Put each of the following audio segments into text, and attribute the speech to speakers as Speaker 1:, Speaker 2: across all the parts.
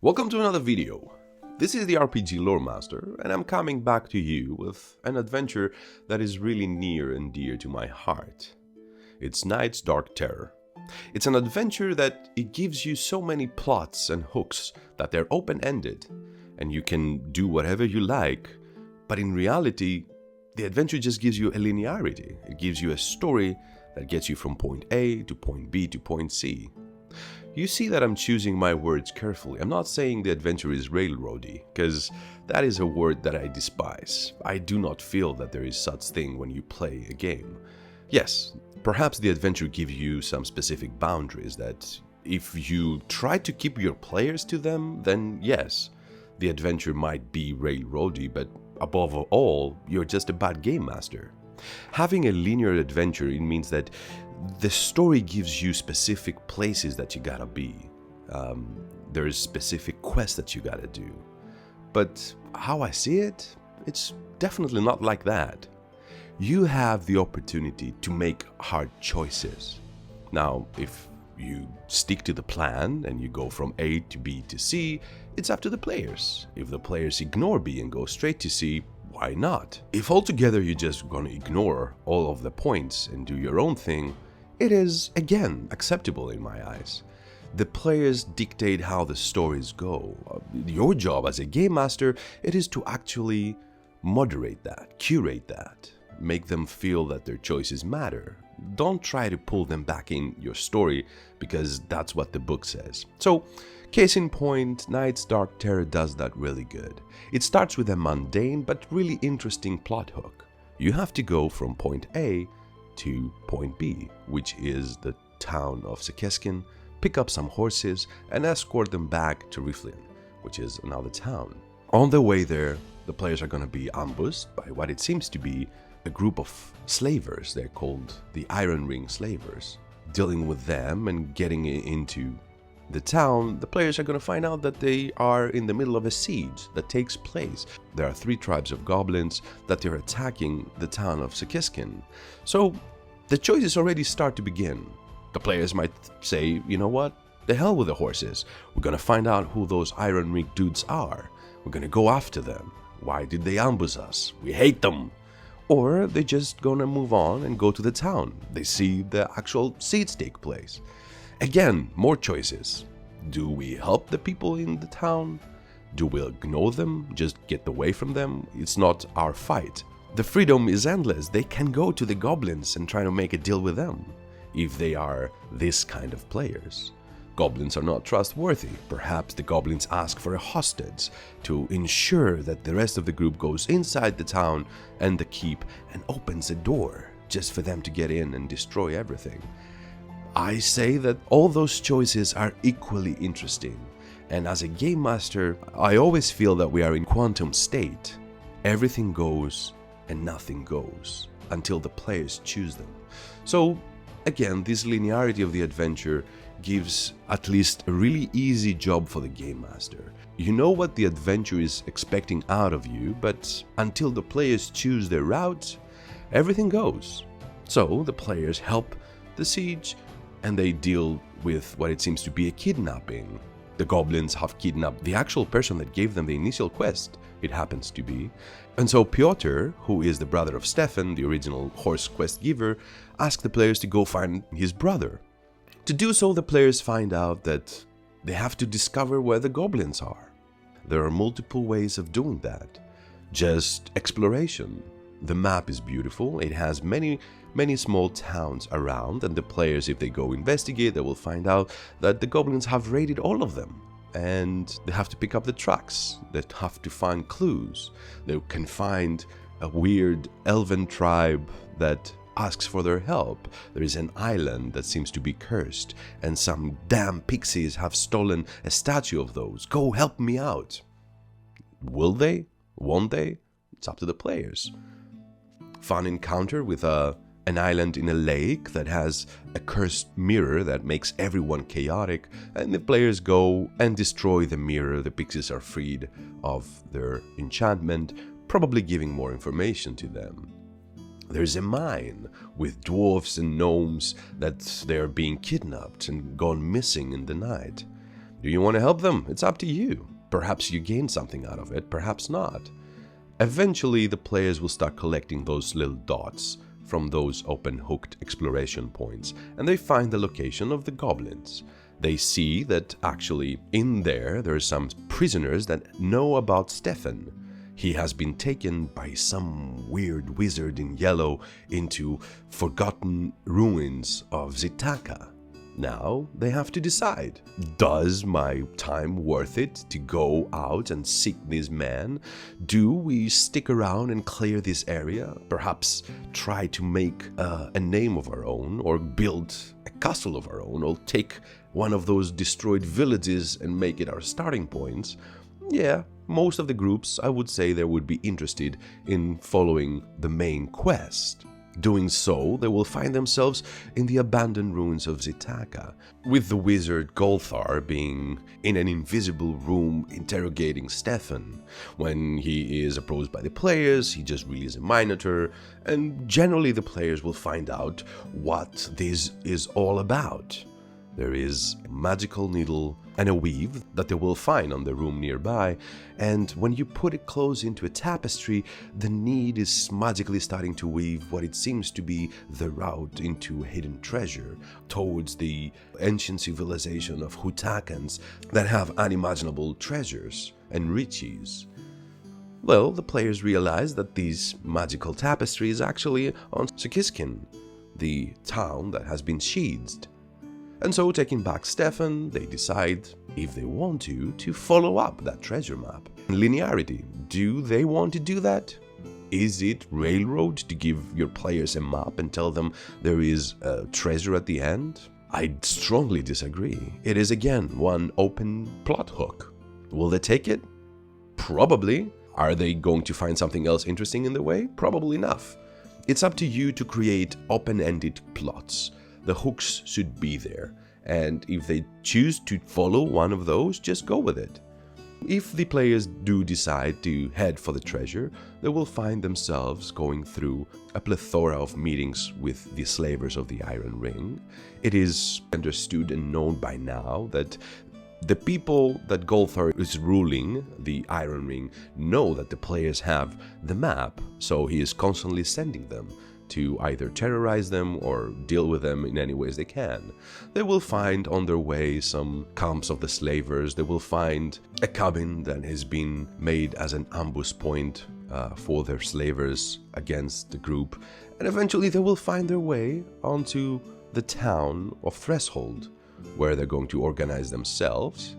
Speaker 1: Welcome to another video. This is the RPG Lore Master, and I'm coming back to you with an adventure that is really near and dear to my heart. It's Night's Dark Terror. It's an adventure that it gives you so many plots and hooks that they're open-ended, and you can do whatever you like, but in reality, the adventure just gives you a linearity. It gives you a story that gets you from point A to point B to point C. You see that I'm choosing my words carefully. I'm not saying the adventure is railroady, because that is a word that I despise. I do not feel that there is such thing when you play a game. Yes, perhaps the adventure gives you some specific boundaries that if you try to keep your players to them, then yes, the adventure might be railroady, but above all, you're just a bad game master. Having a linear adventure, it means that the story gives you specific places that you gotta be. There's specific quests that you gotta do. But how I see it, it's definitely not like that. You have the opportunity to make hard choices. Now, if you stick to the plan and you go from A to B to C, it's up to the players. If the players ignore B and go straight to C, why not? If altogether you're just gonna ignore all of the points and do your own thing, it is, again, acceptable in my eyes. The players dictate how the stories go. Your job as a game master, it is to actually moderate that, curate that, make them feel that their choices matter. Don't try to pull them back in your story, because that's what the book says. So, case in point, Night's Dark Terror does that really good. It starts with a mundane but really interesting plot hook. You have to go from point A to point B, which is the town of Sekeskin, pick up some horses and escort them back to Riflian, which is another town. On the way there, the players are going to be ambushed by what it seems to be a group of slavers. They're called the Iron Ring Slavers. Dealing with them and getting into the town, the players are going to find out that they are in the middle of a siege that takes place. There are 3 tribes of goblins that they're attacking the town of Sekeskin. So the choices already start to begin. The players might say, you know what, the hell with the horses. We're going to find out who those Iron Ring dudes are. We're going to go after them. Why did they ambush us? We hate them. Or they're just going to move on and go to the town. They see the actual siege take place. Again, more choices. Do we help the people in the town? Do we ignore them? Just get away from them? It's not our fight. The freedom is endless. They can go to the goblins and try to make a deal with them, if they are this kind of players. Goblins are not trustworthy. Perhaps the goblins ask for a hostage to ensure that the rest of the group goes inside the town and the keep and opens a door just for them to get in and destroy everything. I say that all those choices are equally interesting, and as a game master, I always feel that we are in quantum state. Everything goes and nothing goes until the players choose them. So again, this linearity of the adventure gives at least a really easy job for the game master. You know what the adventure is expecting out of you, but until the players choose their route, everything goes. So the players help the siege, and they deal with what it seems to be a kidnapping. The goblins have kidnapped the actual person that gave them the initial quest, it happens to be. And so Piotr, who is the brother of Stefan, the original horse quest giver, asks the players to go find his brother. To do so, the players find out that they have to discover where the goblins are. There are multiple ways of doing that. Just exploration. The map is beautiful, it has many small towns around, and the players, if they go investigate, they will find out that the goblins have raided all of them. And they have to pick up the tracks, they have to find clues. They can find a weird elven tribe that asks for their help. There is an island that seems to be cursed, and some damn pixies have stolen a statue of those. Go help me out. Will they? Won't they? It's up to the players. Fun encounter with an island in a lake that has a cursed mirror that makes everyone chaotic, and the players go and destroy the mirror. The pixies are freed of their enchantment, probably giving more information to them. There's a mine with dwarves and gnomes that they're being kidnapped and gone missing in the night. Do you want to help them? It's up to you. Perhaps you gain something out of it, perhaps not. Eventually, the players will start collecting those little dots from those open hooked exploration points, and they find the location of the goblins. They see that actually in there are some prisoners that know about Stefan. He has been taken by some weird wizard in yellow into forgotten ruins of Zitaka. Now they have to decide, does my time worth it to go out and seek this man? Do we stick around and clear this area? Perhaps try to make a name of our own, or build a castle of our own, or take one of those destroyed villages and make it our starting points? Yeah, most of the groups, I would say, they would be interested in following the main quest. Doing so, they will find themselves in the abandoned ruins of Zitaka, with the wizard Golthar being in an invisible room interrogating Stefan. When he is approached by the players, he just releases a minotaur, and generally the players will find out what this is all about. There is a magical needle and a weave that they will find on the room nearby, and when you put it close into a tapestry, the need is magically starting to weave what it seems to be the route into a hidden treasure, towards the ancient civilization of Hutakans that have unimaginable treasures and riches. Well, the players realize that this magical tapestry is actually on Sukiskin, the town that has been sheathed. And so, taking back Stefan, they decide, if they want to follow up that treasure map. Linearity, do they want to do that? Is it railroad to give your players a map and tell them there is a treasure at the end? I strongly disagree. It is again one open plot hook. Will they take it? Probably. Are they going to find something else interesting in the way? Probably enough. It's up to you to create open-ended plots. The hooks should be there, and if they choose to follow one of those, just go with it. If the players do decide to head for the treasure, they will find themselves going through a plethora of meetings with the slavers of the Iron Ring. It is understood and known by now that the people that Golthar is ruling, the Iron Ring, know that the players have the map, so he is constantly sending them to either terrorize them or deal with them in any ways they can. They will find on their way some camps of the slavers. They will find a cabin that has been made as an ambush point for their slavers against the group. And eventually they will find their way onto the town of Threshold, where they're going to organize themselves,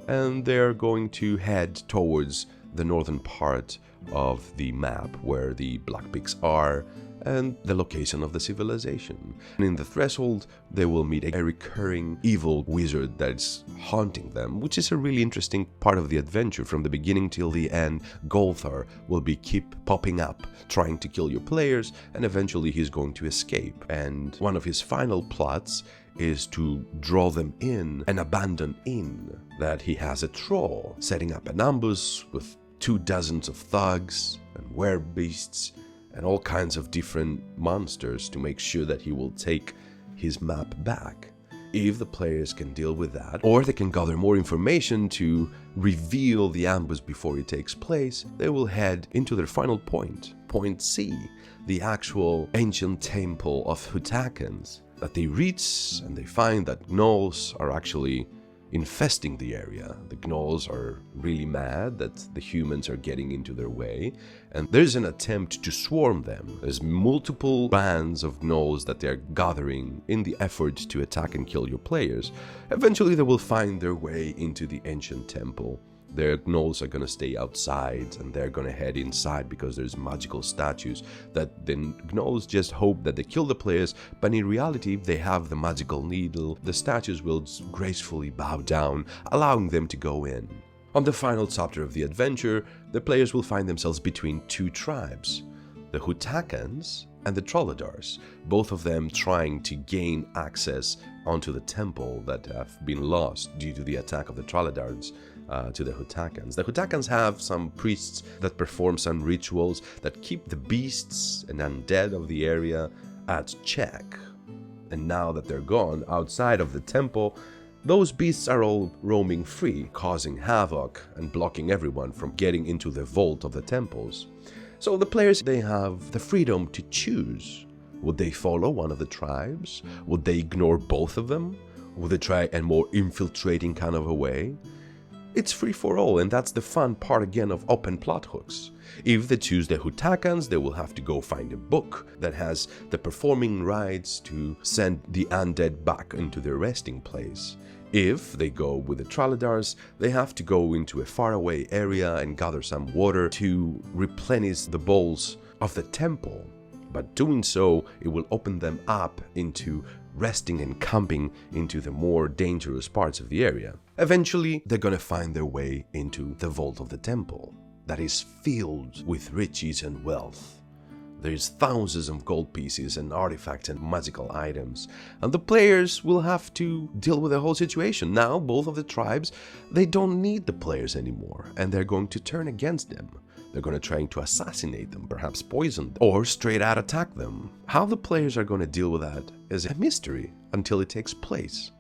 Speaker 1: and they're going to head towards the northern part of the map where the Black Peaks are, and the location of the civilization. And in the Threshold, they will meet a recurring evil wizard that's haunting them, which is a really interesting part of the adventure. From the beginning till the end, Golthar will keep popping up, trying to kill your players, and eventually he's going to escape. And one of his final plots is to draw them in an abandoned inn that he has a troll setting up an ambush with 24 of thugs and werbeasts and all kinds of different monsters to make sure that he will take his map back. If the players can deal with that, or they can gather more information to reveal the ambush before it takes place, they will head into their final point, Point C, the actual ancient temple of Hutakans, that they reach and they find that gnolls are actually infesting the area. The gnolls are really mad that the humans are getting into their way, and there's an attempt to swarm them. There's multiple bands of gnolls that they're gathering in the effort to attack and kill your players. Eventually they will find their way into the ancient temple. Their gnolls are going to stay outside and they're going to head inside because there's magical statues that the gnolls just hope that they kill the players, but in reality they have the magical needle. The statues will gracefully bow down, allowing them to go in. On the final chapter of the adventure, the players will find themselves between two tribes, the Hutakans and the Trolladars, both of them trying to gain access onto the temple that have been lost due to the attack of the Trolladars to the Hutakans. The Hutakans have some priests that perform some rituals that keep the beasts and undead of the area at check. And now that they're gone outside of the temple, Those beasts are all roaming free, causing havoc and blocking everyone from getting into the vault of the temples. So the players, they have the freedom to choose. Would they follow one of the tribes? Would they ignore both of them? Would they try a more infiltrating kind of a way? It's free for all, and that's the fun part again of open plot hooks. If they choose the Hutakans, they will have to go find a book that has the performing rights to send the undead back into their resting place. If they go with the Traladars, they have to go into a faraway area and gather some water to replenish the bowls of the temple. But doing so, it will open them up into resting and camping into the more dangerous parts of the area. Eventually, they're gonna find their way into the vault of the temple that is filled with riches and wealth. There's thousands of gold pieces and artifacts and magical items, and the players will have to deal with the whole situation. Now, both of the tribes, they don't need the players anymore, and they're going to turn against them. They're going to try to assassinate them, perhaps poison them, or straight out attack them. How the players are going to deal with that is a mystery until it takes place.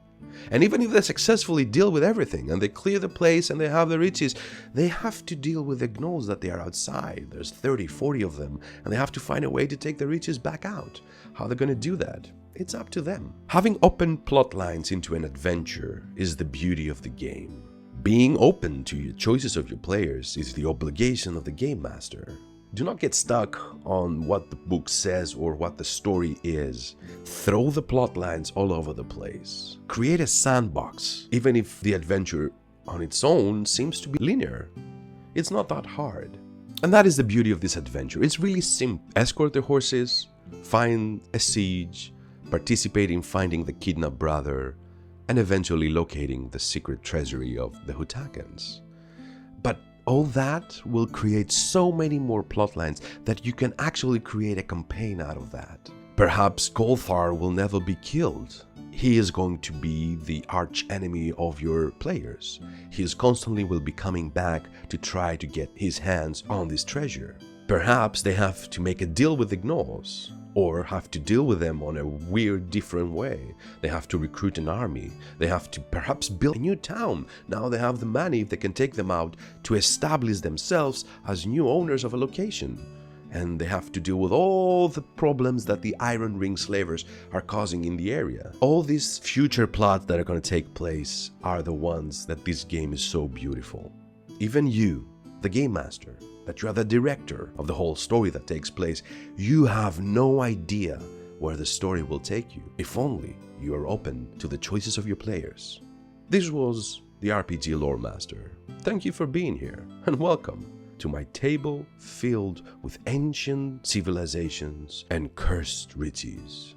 Speaker 1: And even if they successfully deal with everything and they clear the place and they have the riches, they have to deal with the gnolls that they are outside. There's 30, 40 of them, and they have to find a way to take the riches back out. How they're going to do that? It's up to them. Having open plot lines into an adventure is the beauty of the game. Being open to your choices of your players is the obligation of the game master. Do not get stuck on what the book says or what the story is. Throw the plot lines all over the place. Create a sandbox, even if the adventure on its own seems to be linear. It's not that hard. And that is the beauty of this adventure. It's really simple. Escort the horses, find a siege, participate in finding the kidnapped brother, and eventually locating the secret treasury of the Hutakans. But all that will create so many more plot lines that you can actually create a campaign out of that. Perhaps Golthar will never be killed. He is going to be the arch enemy of your players. He is constantly will be coming back to try to get his hands on this treasure. Perhaps they have to make a deal with the gnolls, or have to deal with them on a weird, different way. They have to recruit an army. They have to perhaps build a new town. Now they have the money, if they can take them out, to establish themselves as new owners of a location. And they have to deal with all the problems that the Iron Ring slavers are causing in the area. All these future plots that are going to take place are the ones that this game is so beautiful. Even you, the game master, that you are the director of the whole story that takes place, you have no idea where the story will take you, if only you are open to the choices of your players. This was the RPG Lore Master. Thank you for being here, and welcome to my table filled with ancient civilizations and cursed riches.